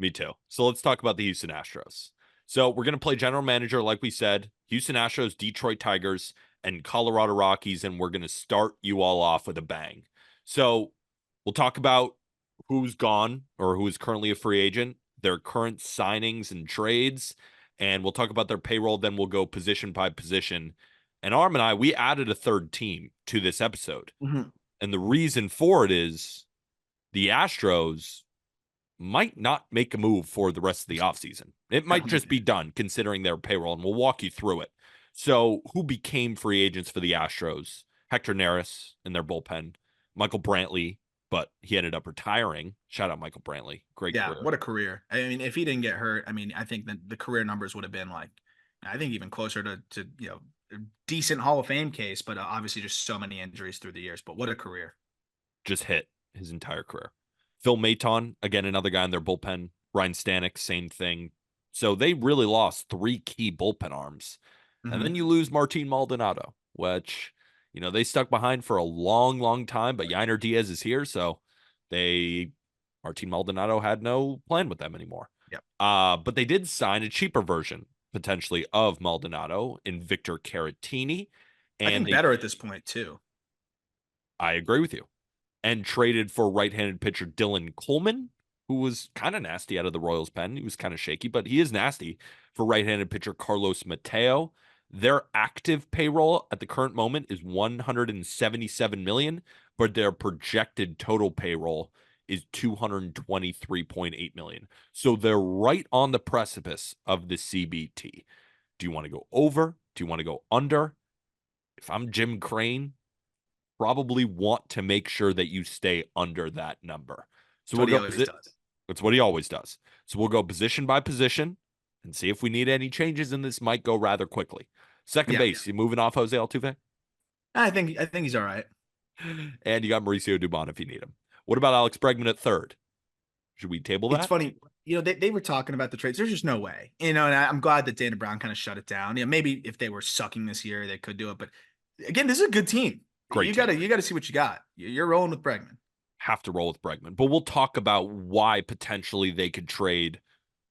Me too. So let's talk about the Houston Astros. So we're going to play general manager, like we said, Houston Astros, Detroit Tigers, and Colorado Rockies, and we're going to start you all off with a bang. So we'll talk about who's gone or who is currently a free agent, their current signings and trades, and we'll talk about their payroll. Then we'll go position by position. And Arm and I, we added a third team to this episode. Mm-hmm. And the reason for it is the Astros might not make a move for the rest of the offseason. It might just be done considering their payroll, and we'll walk you through it. So who became free agents for the Astros? Hector Neris in their bullpen, Michael Brantley, but he ended up retiring. Shout out Michael Brantley. Great career. What a career. I mean, if he didn't get hurt, I mean, I think that the career numbers would have been like, I think even closer to a decent Hall of Fame case, but obviously just so many injuries through the years. But what a career. Just hit his entire career. Phil Maton, again, another guy in their bullpen. Ryan Stanek, same thing. So they really lost three key bullpen arms. Mm-hmm. And then you lose Martin Maldonado, which, they stuck behind for a long, long time, but Yainer Diaz is here. So Martin Maldonado had no plan with them anymore. Yep. But they did sign a cheaper version, potentially, of Maldonado in Victor Caratini. And I think better at this point, too. I agree with you. And traded for right-handed pitcher Dylan Coleman, who was kind of nasty out of the Royals pen. He was kind of shaky, but he is nasty, for right-handed pitcher Carlos Mateo. Their active payroll at the current moment is $177 million, but their projected total payroll is $223.8 million. So they're right on the precipice of the CBT. Do you want to go over? Do you want to go under? If I'm Jim Crane, probably want to make sure that you stay under that number. So we'll go. That's what he always does. So we'll go position by position and see if we need any changes, and this might go rather quickly. Second base, you moving off Jose Altuve? I think he's all right. And you got Mauricio Dubon if you need him. What about Alex Bregman at third? Should we table that? It's funny. They were talking about the trades. There's just no way. And I'm glad that Dana Brown kind of shut it down. Maybe if they were sucking this year, they could do it. But again, this is a good team. Great. You gotta see what you got. You're rolling with Bregman. Have to roll with Bregman. But we'll talk about why potentially they could trade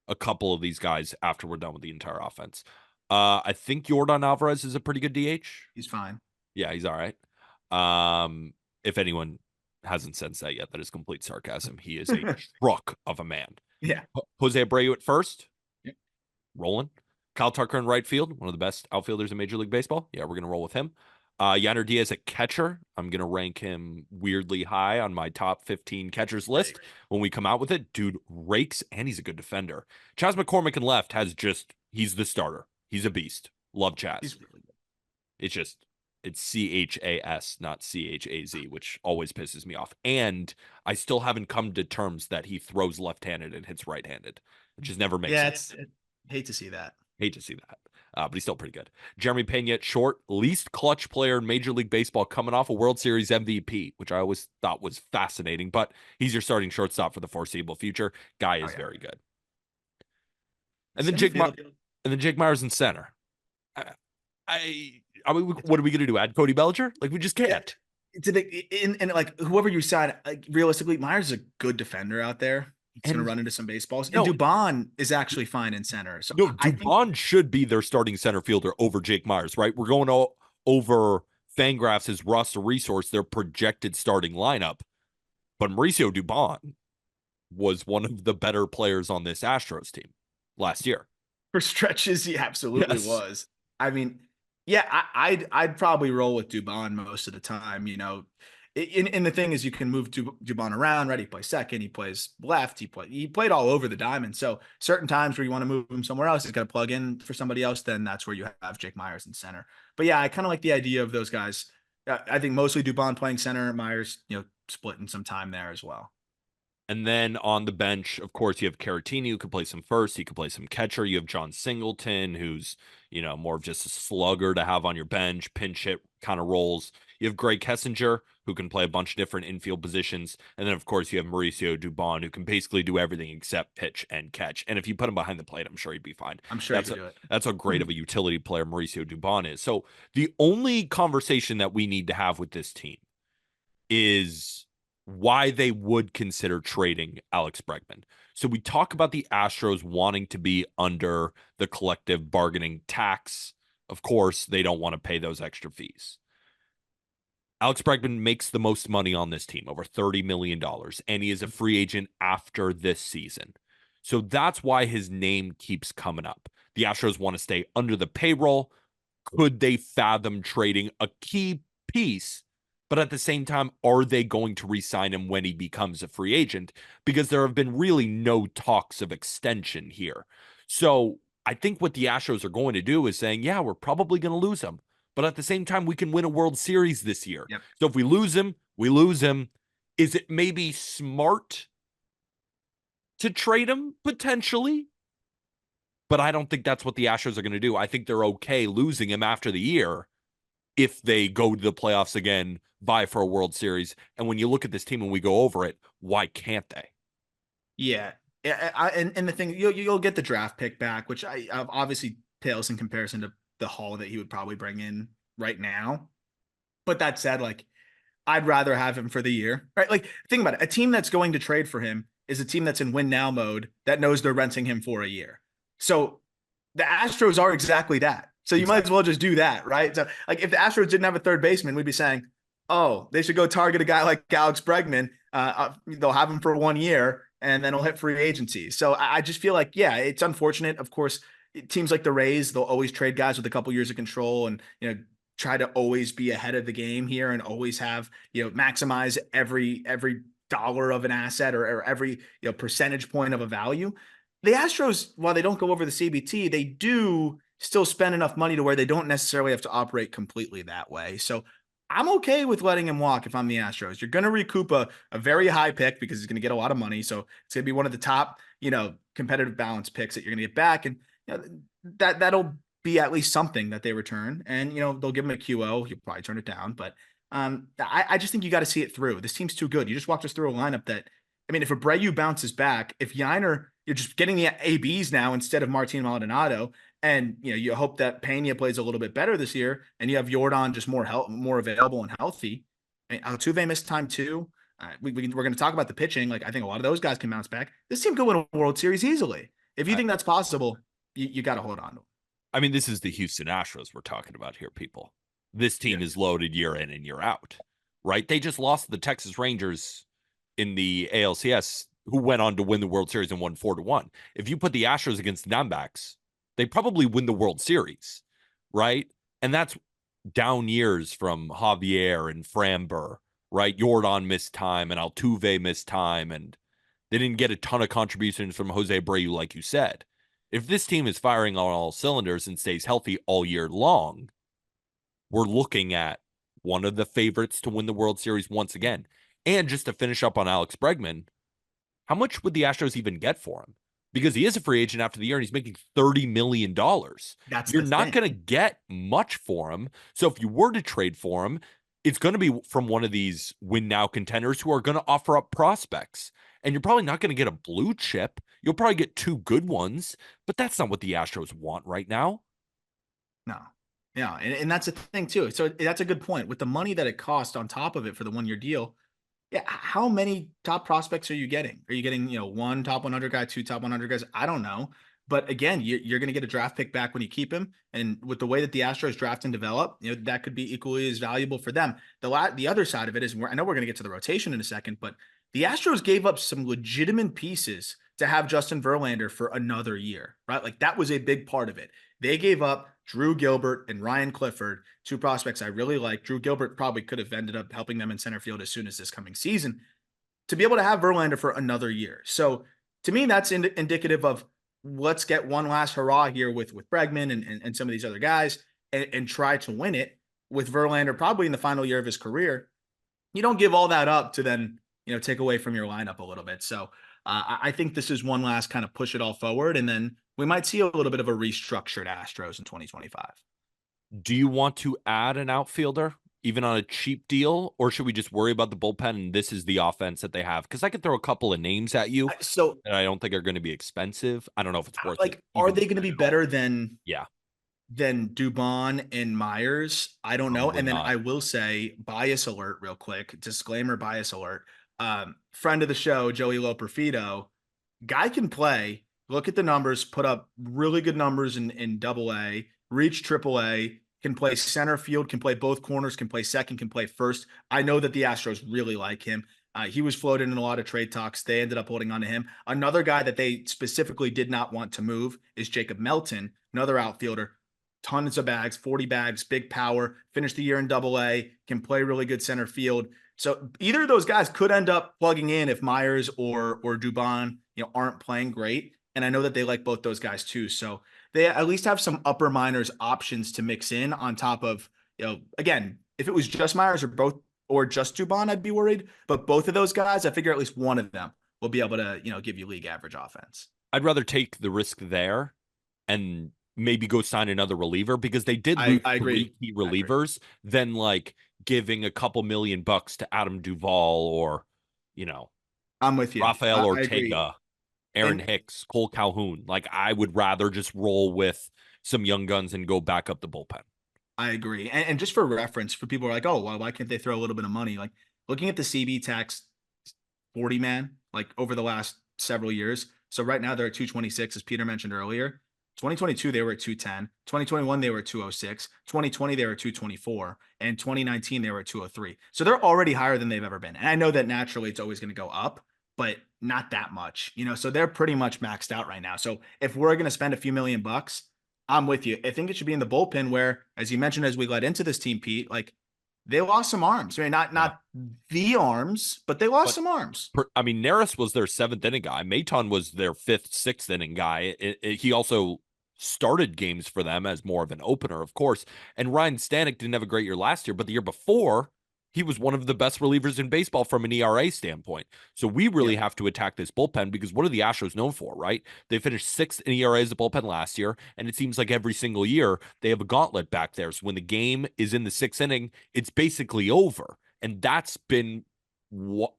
a couple of these guys after we're done with the entire offense. I think Yordan Alvarez is a pretty good DH. He's fine. Yeah, he's all right. If anyone hasn't sensed that yet, that is complete sarcasm. He is a truck of a man. Yeah. Jose Abreu at first. Yep. Rolling. Kyle Tucker in right field, one of the best outfielders in Major League Baseball. Yeah, we're going to roll with him. Yainer Diaz at catcher. I'm going to rank him weirdly high on my top 15 catchers list when we come out with it. Dude rakes, and he's a good defender. Chas McCormick in left he's the starter. He's a beast. Love Chas. He's really good. It's CHAS, not CHAZ, which always pisses me off. And I still haven't come to terms that he throws left-handed and hits right-handed. It just never makes sense. Hate to see that. But he's still pretty good. Jeremy Pena at short, least clutch player in Major League Baseball, coming off a World Series MVP, which I always thought was fascinating, but he's your starting shortstop for the foreseeable future. Guy is very good. And then Jake Myers in center. I mean, what are we going to do? Add Cody Bellinger? Like, we just can't. And like whoever you sign, like, realistically, Myers is a good defender out there. He's going to run into some baseballs. And Dubon is actually fine in center. So Dubon should be their starting center fielder over Jake Myers, right? We're going over Fangraphs' roster resource, their projected starting lineup. But Mauricio Dubon was one of the better players on this Astros team last year. For stretches, he absolutely was. I mean, yeah, I'd probably roll with Dubon most of the time, And the thing is, you can move Dubon around, right? He plays second, he plays left, he played all over the diamond. So certain times where you want to move him somewhere else, he's got to plug in for somebody else. Then that's where you have Jake Myers in center. But yeah, I kind of like the idea of those guys. I think mostly Dubon playing center, Myers, splitting some time there as well. And then on the bench, of course, you have Caratini, who could play some first. He could play some catcher. You have John Singleton, who's, more of just a slugger to have on your bench, pinch hit kind of roles. You have Greg Kessinger, who can play a bunch of different infield positions. And then, of course, you have Mauricio Dubon, who can basically do everything except pitch and catch. And if you put him behind the plate, I'm sure he'd be fine. I'm sure he could do it. That's how great of a utility player Mauricio Dubon is. So the only conversation that we need to have with this team is why they would consider trading Alex Bregman. So we talk about the Astros wanting to be under the collective bargaining tax. Of course, they don't want to pay those extra fees. Alex Bregman makes the most money on this team, over $30 million, and he is a free agent after this season. So that's why his name keeps coming up. The Astros want to stay under the payroll. Could they fathom trading a key piece? But at the same time, are they going to re-sign him when he becomes a free agent? Because there have been really no talks of extension here. So I think what the Astros are going to do is saying, yeah, we're probably going to lose him. But at the same time, we can win a World Series this year. Yep. So if we lose him, we lose him. Is it maybe smart to trade him potentially? But I don't think that's what the Astros are going to do. I think they're okay losing him after the year if they go to the playoffs again, vie for a World Series. And when you look at this team and we go over it, why can't they? Yeah. And the thing, you'll get the draft pick back, which I obviously pales in comparison to the haul that he would probably bring in right now. But that said, like, I'd rather have him for the year, right? Like, think about it. A team that's going to trade for him is a team that's in win now mode that knows they're renting him for a year. So the Astros are exactly that. So you might as well just do that, right? So, like, if the Astros didn't have a third baseman, we'd be saying, oh, they should go target a guy like Alex Bregman. They'll have him for 1 year and then he'll hit free agency. So I just feel like, yeah, it's unfortunate. Of course, teams like the Rays, they'll always trade guys with a couple years of control and, try to always be ahead of the game here and always have, maximize every dollar of an asset or every, percentage point of a value. The Astros, while they don't go over the CBT, they do still spend enough money to where they don't necessarily have to operate completely that way. So I'm okay with letting him walk if I'm the Astros. You're going to recoup a very high pick because he's going to get a lot of money. So it's going to be one of the top, competitive balance picks that you're going to get back. And that'll be at least something that they return. And, they'll give him a QO. He'll probably turn it down. But I just think you got to see it through. This team's too good. You just walked us through a lineup that, I mean, if Abreu bounces back, if Yiner, you're just getting the ABs now instead of Martin Maldonado. And, you hope that Pena plays a little bit better this year and you have Jordan just more available and healthy. I mean, Altuve missed time too. We're going to talk about the pitching. Like, I think a lot of those guys can bounce back. This team could win a World Series easily. If you think that's possible, you got to hold on to them. I mean, this is the Houston Astros we're talking about here, people. This team is loaded year in and year out, right? They just lost the Texas Rangers in the ALCS, who went on to win the World Series and won 4-1. If you put the Astros against the Diamondbacks, they probably win the World Series, right? And that's down years from Javier and Framber, right? Jordan missed time and Altuve missed time, and they didn't get a ton of contributions from Jose Abreu, like you said. If this team is firing on all cylinders and stays healthy all year long, we're looking at one of the favorites to win the World Series once again. And just to finish up on Alex Bregman, how much would the Astros even get for him? Because he is a free agent after the year and he's making $30 million. You're not going to get much for him. So if you were to trade for him, it's going to be from one of these win now contenders who are going to offer up prospects. And you're probably not going to get a blue chip. You'll probably get two good ones, but that's not what the Astros want right now. No. Yeah. And that's the thing too. So that's a good point. With the money that it cost on top of it for the 1 year deal, yeah, how many top prospects are you getting? Are you getting, one top 100 guy, two top 100 guys? I don't know. But again, you're going to get a draft pick back when you keep him. And with the way that the Astros draft and develop, that could be equally as valuable for them. The other side of it is, I know we're going to get to the rotation in a second, but the Astros gave up some legitimate pieces to have Justin Verlander for another year, right? Like, that was a big part of it. They gave up Drew Gilbert and Ryan Clifford, two prospects I really like. Drew Gilbert probably could have ended up helping them in center field as soon as this coming season, to be able to have Verlander for another year. So to me, that's indicative of, let's get one last hurrah here with Bregman and some of these other guys and try to win it with Verlander probably in the final year of his career. You don't give all that up to then, take away from your lineup a little bit. So I think this is one last kind of push it all forward. And then we might see a little bit of a restructured Astros in 2025. Do you want to add an outfielder, even on a cheap deal, or should we just worry about the bullpen and this is the offense that they have? Because I could throw a couple of names at you that I don't think are going to be expensive. I don't know if it's worth it. Are they going to be better than Dubon and Myers? I don't know. And then I will say, bias alert real quick, disclaimer, bias alert. Friend of the show, Joey Loperfido, guy can play. Look at the numbers, put up really good numbers in double A, reach triple A, can play center field, can play both corners, can play second, can play first. I know that the Astros really like him. He was floated in a lot of trade talks. They ended up holding on to him. Another guy that they specifically did not want to move is Jacob Melton, another outfielder. Tons of bags, 40 bags, big power, finished the year in double A, can play really good center field. So either of those guys could end up plugging in if Myers or Dubon, aren't playing great. And I know that they like both those guys too. So they at least have some upper minors options to mix in on top of, again, if it was just Myers or just Dubon, I'd be worried. But both of those guys, I figure at least one of them will be able to, give you league average offense. I'd rather take the risk there and maybe go sign another reliever because they did lose I agree. 3 key relievers than like giving a couple $1 million to Adam Duvall or, I'm with you. Rafael I agree. Ortega, Aaron And Hicks, Cole Calhoun. Like I would rather just roll with some young guns and go back up the bullpen. I agree. And just for reference, for people who are like, oh, well, why can't they throw a little bit of money? Like looking at the CB tax 40 man, like over the last several years. So right now they're at 226, as Peter mentioned earlier. 2022, they were at 210. 2021, they were at 206. 2020, they were at 224. And 2019, they were at 203. So they're already higher than they've ever been. And I know that naturally it's always going to go up, but not that much, so they're pretty much maxed out right now. So if we're going to spend a few $1 million, I'm with you. I think it should be in the bullpen where, as you mentioned, as we led into this team, Pete, like they lost some arms. I mean, not the arms, but they lost some arms. I mean, Neris was their 7th inning guy. Maton was their 5th, 6th inning guy. He also started games for them as more of an opener, of course. And Ryan Stanek didn't have a great year last year, but the year before, he was one of the best relievers in baseball from an ERA standpoint. So we really have to attack this bullpen because what are the Astros known for, right? They finished 6th in ERA as a bullpen last year, and it seems like every single year they have a gauntlet back there. So when the game is in the 6th inning, it's basically over. And that's been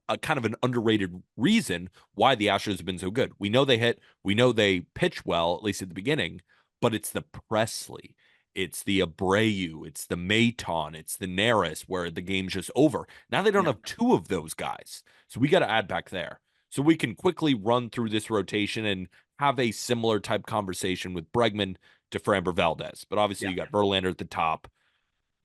a kind of an underrated reason why the Astros have been so good. We know they hit, we know they pitch well, at least at the beginning, but it's the Presley, it's the Abreu, it's the Maton, it's the Neris where the game's just over. Now they don't have 2 of those guys. So we got to add back there. So we can quickly run through this rotation and have a similar type conversation with Bregman to Framber Valdez. But obviously you got Verlander at the top.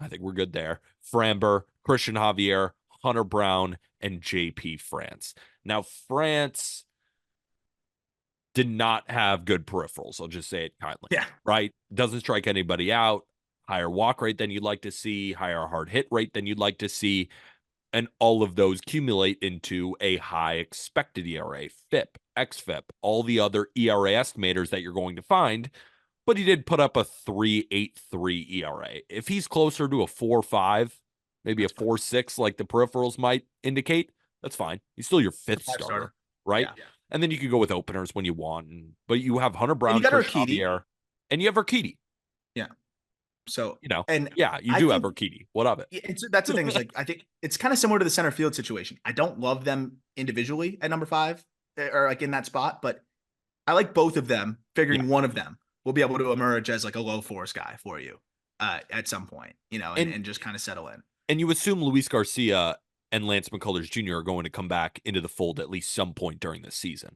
I think we're good there. Framber, Christian Javier, Hunter Brown, and JP France. Now, France did not have good peripherals. I'll just say it kindly. Yeah. Right? Doesn't strike anybody out. Higher walk rate than you'd like to see. Higher hard hit rate than you'd like to see. And all of those accumulate into a high expected ERA, FIP, XFIP, all the other ERA estimators that you're going to find. But he did put up a 3.83 ERA. If he's closer to a 4.5, maybe a 4.6, like the peripherals might indicate, that's fine. He's still your 5th starter, right? Yeah. And then you can go with openers when you want. But you have Hunter Brown, Javier, and you have Urquidy. Yeah. So, and yeah, you do have Urquidy. What of it? That's the thing. Is like, I think it's kind of similar to the center field situation. I don't love them individually at number 5 or like in that spot, but I like both of them, figuring one of them will be able to emerge as like a low force guy for you at some point, and just kind of settle in. And you assume Luis Garcia and Lance McCullers Jr. are going to come back into the fold at least some point during this season.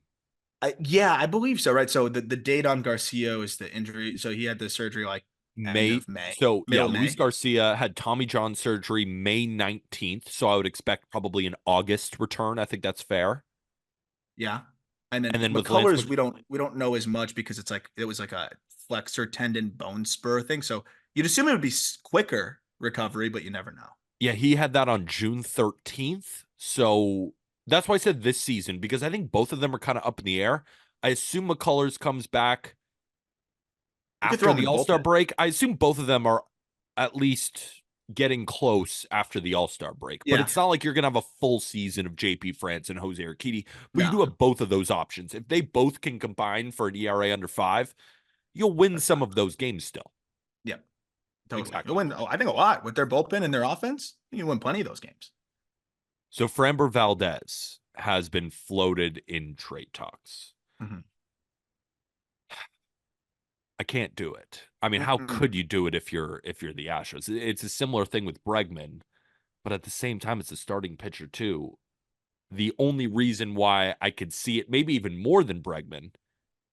Yeah, I believe so. Right. So the date on Garcia is the injury. So he had the surgery like May. So Luis Garcia had Tommy John surgery May 19th. So I would expect probably an August return. I think that's fair. Yeah. And then McCullers, we don't know as much because it was like a flexor tendon bone spur thing. So you'd assume it would be quicker recovery, but you never know. Yeah, he had that on June 13th. So that's why I said this season, because I think both of them are kind of up in the air. I assume McCullers comes back after the All-Star break. I assume both of them are at least getting close after the All-Star break. But it's not like you're going to have a full season of JP France and Jose Urquidy. But you do have both of those options. If they both can combine for an ERA under 5, you'll win some of those games still. Yeah. Totally. Exactly. You'll win, I think, a lot. With their bullpen and their offense, you win plenty of those games. So Framber Valdez has been floated in trade talks. Mm-hmm. I can't do it. I mean, how could you do it if you're the Astros? It's a similar thing with Bregman, but at the same time, it's a starting pitcher too. The only reason why I could see it, maybe even more than Bregman,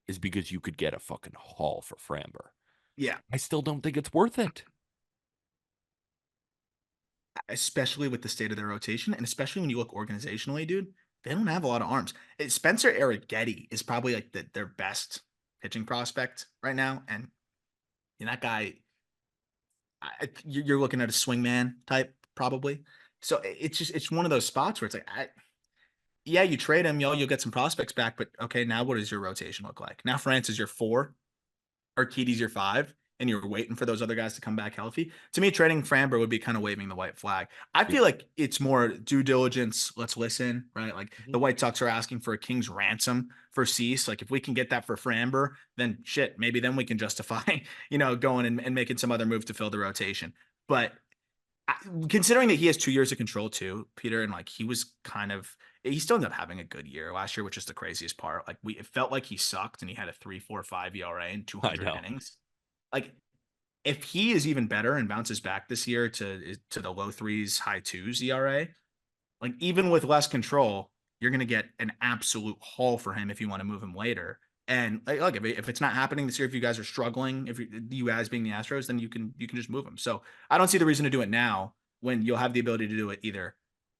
is because you could get a fucking haul for Framber. Yeah. I still don't think it's worth it. Especially with the state of their rotation, and especially when you look organizationally, dude, they don't have a lot of arms. Spencer Arrighetti is probably like their best pitching prospect right now, and that guy, you're looking at a swingman type probably. So it's one of those spots where it's like, yeah, you trade him, you'll get some prospects back, but okay, now what does your rotation look like? Now France is your 4, Urquidy's your 5, and you're waiting for those other guys to come back healthy. To me, trading Framber would be kind of waving the white flag. I Yeah. feel like it's more due diligence. Let's listen, right? Like Mhm. the White Sox are asking for a king's ransom for Cease. Like if we can get that for Framber, then shit, maybe then we can justify, going and making some other move to fill the rotation. But considering that he has 2 years of control too, Peter, and like he still ended up having a good year last year, which is the craziest part. Like it felt like he sucked and he had a 3.45 ERA in I 200 know. innings. Like if he is even better and bounces back this year to the low threes, high twos ERA, like even with less control, you're going to get an absolute haul for him if you want to move him later. And like, look, if it's not happening this year, if you guys are struggling, if you guys being the Astros, then you can just move him. So I don't see the reason to do it now when you'll have the ability to do it either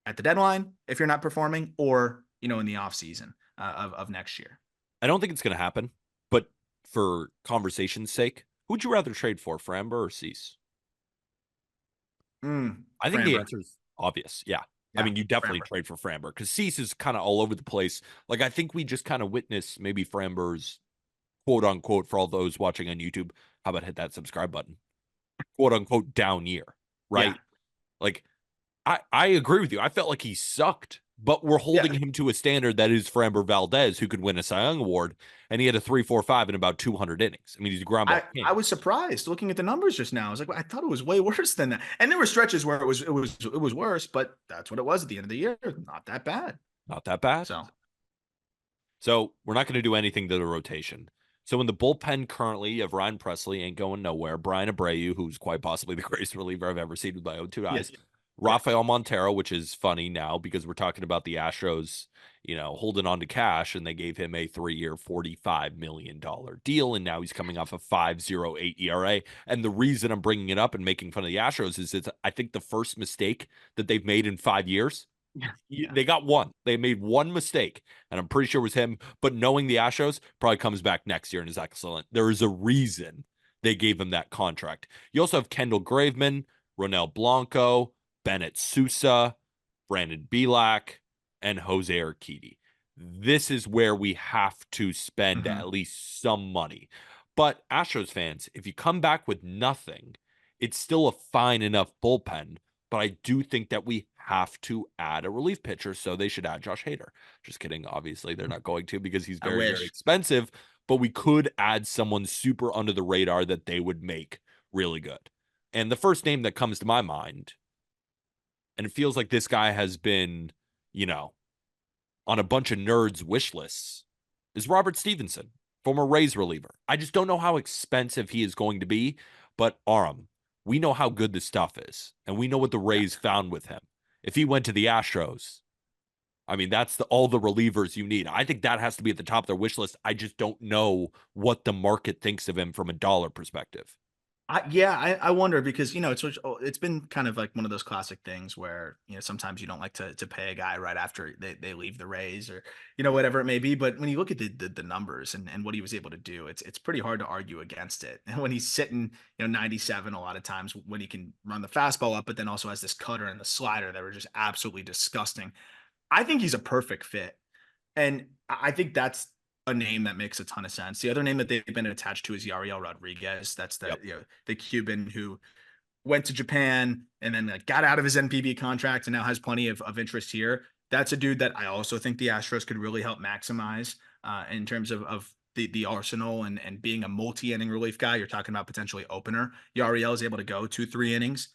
at the deadline if you're not performing, or in the off season of next year. I don't think it's going to happen, but for conversation's sake, who'd you rather trade for, Framber or Cease? I think the Framber, answer is obvious. Yeah. I yeah, mean, you definitely Framber, trade for Framber because Cease is kind of all over the place. Like, I think we just kind of witnessed maybe Framber's quote unquote, for all those watching on YouTube, how about hit that subscribe button? Quote unquote down year, yeah, right? Like, I agree with you. I felt like he sucked, but we're holding yeah. him to a standard that is Framber Valdez, who could win a Cy Young Award, and he had a 3.45 in about 200 innings. I mean, he's a ground ball I king. was surprised looking at the numbers just now. I was like, I thought it was way worse than that. And there were stretches where it was worse, but that's what it was at the end of the year. Not that bad. Not that bad. So So we're not going to do anything to the rotation. So in the bullpen currently, you have Ryan Presley ain't going nowhere. Brian Abreu, who's quite possibly the greatest reliever I've ever seen with my own two yeah, eyes. yeah. Rafael Montero, which is funny now because we're talking about the Astros, holding on to cash, and they gave him a 3-year, $45 million deal, and now he's coming off a 5.08 ERA. And the reason I'm bringing it up and making fun of the Astros is it's, I think, the first mistake that they've made in 5 years. Yeah. They got one. They made one mistake, and I'm pretty sure it was him. But knowing the Astros, probably comes back next year and is excellent. There is a reason they gave him that contract. You also have Kendall Graveman, Ronel Blanco, Bennett Sousa, Brandon Belak, and Jose Urquidy. This is where we have to spend Mhm. at least some money. But Astros fans, if you come back with nothing, it's still a fine enough bullpen. But I do think that we have to add a relief pitcher, so they should add Josh Hader. Just kidding. Obviously, they're not going to because he's I very, very wish. expensive. But we could add someone super under the radar that they would make really good. And the first name that comes to my mind, and it feels like this guy has been, you know, on a bunch of nerds' wish lists, is Robert Stevenson, former Rays reliever. I just don't know how expensive he is going to be, but Aram, we know how good this stuff is, and we know what the Yeah. Rays found with him. If he went to the Astros, I mean, that's all the relievers you need. I think that has to be at the top of their wish list. I just don't know what the market thinks of him from a dollar perspective. I wonder because it's been kind of like one of those classic things where sometimes you don't like to pay a guy right after they leave the Rays, or whatever it may be. But when you look at the numbers and what he was able to do, it's pretty hard to argue against it. And when he's sitting 97 a lot of times, when he can run the fastball up, but then also has this cutter and the slider that were just absolutely disgusting. I think he's a perfect fit. And I think that's a name that makes a ton of sense. The other name that they've been attached to is Yariel Rodriguez. That's the Yep. the Cuban who went to Japan and then got out of his NPB contract and now has plenty of interest here. That's a dude that I also think the Astros could really help maximize in terms of the arsenal and being a multi-inning relief guy. You're talking about potentially opener. Yariel is able to go 2-3 innings.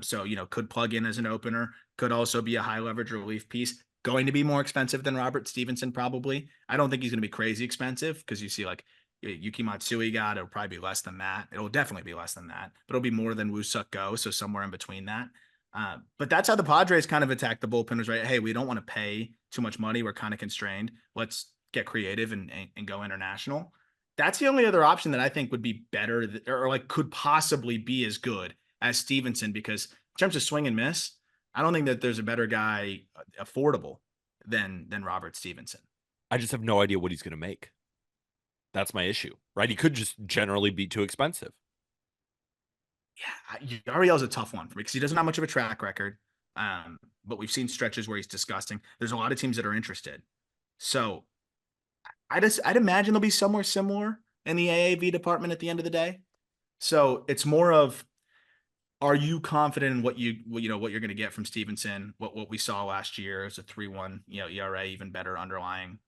So, could plug in as an opener, could also be a high leverage relief piece. Going to be more expensive than Robert Stevenson, probably. I don't think he's going to be crazy expensive because you see, like, Yuki Matsui got, it'll probably be less than that. It'll definitely be less than that, but it'll be more than Woo Suk Go, so somewhere in between that. But that's how the Padres kind of attack the bullpen, was right. Hey, we don't want to pay too much money. We're kind of constrained. Let's get creative and go international. That's the only other option that I think would be better or like could possibly be as good as Stevenson, because in terms of swing and miss, I don't think that there's a better guy affordable than Robert Stevenson. I just have no idea what he's going to make. That's my issue, right? He could just generally be too expensive. Yeah, Yariel's a tough one for me because he doesn't have much of a track record. But we've seen stretches where he's disgusting. There's a lot of teams that are interested. So I'd imagine they'll be somewhere similar in the AAV department at the end of the day. So it's more of, are you confident in what you're going to get from Stevenson? What we saw last year is a 3.1 ERA, even better underlying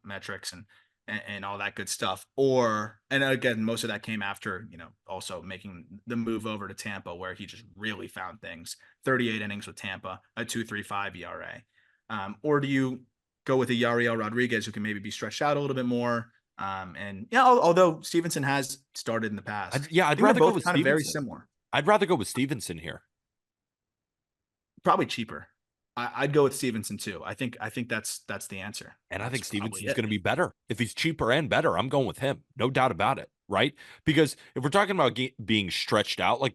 metrics and all that good stuff. And again, most of that came after also making the move over to Tampa, where he just really found things. 38 innings with Tampa, a 2.35 ERA. Or do you go with a Yariel Rodriguez who can maybe be stretched out a little bit more? Although Stevenson has started in the past, I'd rather go with kind of very Stevenson. similar. I'd rather go with Stevenson here. Probably cheaper. I'd go with Stevenson too. I think that's the answer. And I That's think probably Stevenson's it. going to be better. If he's cheaper and better, I'm going with him. No doubt about it, right? Because if we're talking about being stretched out, like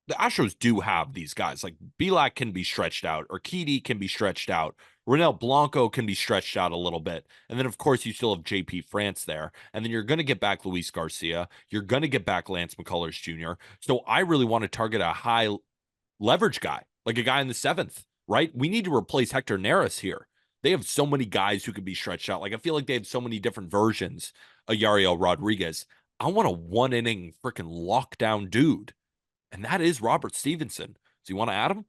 the Astros do have these guys. Like Belak can be stretched out, or Urquidy can be stretched out. Ronel Blanco can be stretched out a little bit. And then, of course, you still have JP France there. And then you're going to get back Luis Garcia. You're going to get back Lance McCullers Jr. So I really want to target a high leverage guy, like a guy in the seventh, right? We need to replace Hector Neris here. They have so many guys who can be stretched out. Like I feel like they have so many different versions of Yariel Rodriguez. I want a 1 inning freaking lockdown dude. And that is Robert Stevenson. So you want to add him?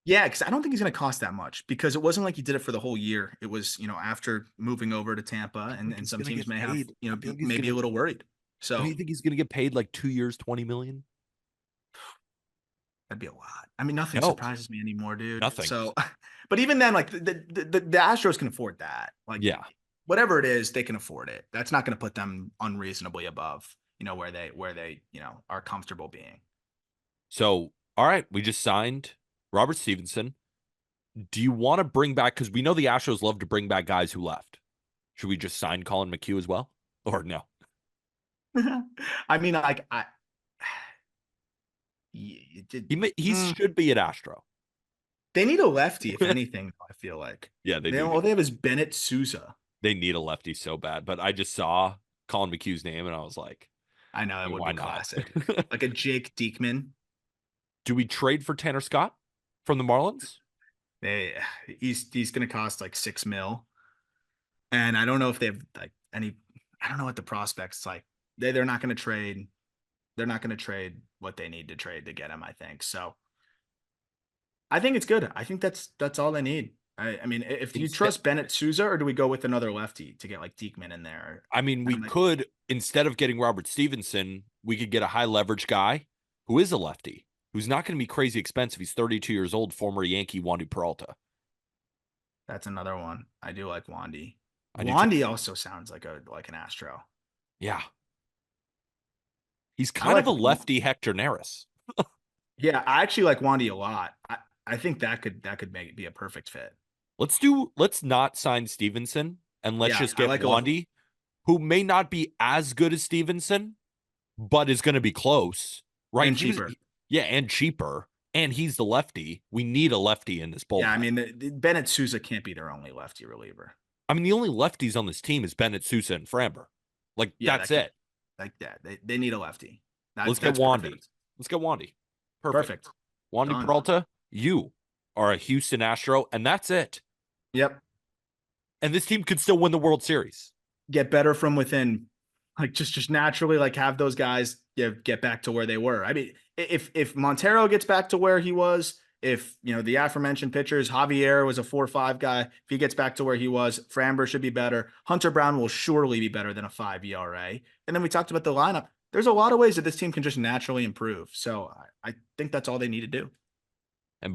Yeah, because I don't think he's going to cost that much, because it wasn't like he did it for the whole year. It was, after moving over to Tampa, and some teams may have, maybe a little worried. So do you think he's going to get paid like 2 years, 20 million? that'd be a lot. I mean, nothing No, surprises me anymore, dude. nothing. So, but even then, like the Astros can afford that. Like, Yeah, whatever it is, they can afford it. That's not going to put them unreasonably above, where they are comfortable being. So, all right, we just signed Robert Stevenson. Do you want to bring back, because we know the Astros love to bring back guys who left. Should we just sign Colin McHugh as well? Or no? I mean, like, He should be an Astro. they need a lefty, if anything, I feel like. Yeah, they do. All they have is Bennett Sousa. They need a lefty so bad, but I just saw Colin McHugh's name and I was like, I know, that would why be not? classic. Like a Jake Diekman. Do we trade for Tanner Scott from the Marlins? He's going to cost like $6 million. And I don't know if they have like any, I don't know what the prospects like. They're not going to trade. They're not going to trade what they need to trade to get him, I think. So I think it's good. I think that's all they need. I mean, if you trust Bennett Sousa, or do we go with another lefty to get like Diekman in there? I mean, we could, instead of getting Robert Stevenson, we could get a high leverage guy who is a lefty, who's not going to be crazy expensive. He's 32 years old, former Yankee Wandy Peralta. That's another one. I do like Wandy. Wandy also sounds like an Astro. Yeah. He's kind of a lefty Hector Neris. Yeah, I actually like Wandy a lot. I think that could be a perfect fit. Let's not sign Stevenson and let's just get Wandy, who may not be as good as Stevenson, but is going to be close, right? And cheaper. And cheaper. And he's the lefty. We need a lefty in this bullpen. Yeah, I mean, Bennett Sousa can't be their only lefty reliever. I mean, the only lefties on this team is Bennett Sousa and Framber. Like, that's it. Like that. They need a lefty. Let's get Wandy. Let's get Wandy. Perfect. Wandy Done. Peralta, you are a Houston Astro, and that's it. Yep. And this team could still win the World Series. Get better from within. Like, just naturally, like, have those guys get back to where they were. I mean, if Montero gets back to where he was, if, the aforementioned pitchers, Javier was a 4.5 guy. If he gets back to where he was, Framber should be better. Hunter Brown will surely be better than a 5 ERA. And then we talked about the lineup. There's a lot of ways that this team can just naturally improve. So I think that's all they need to do.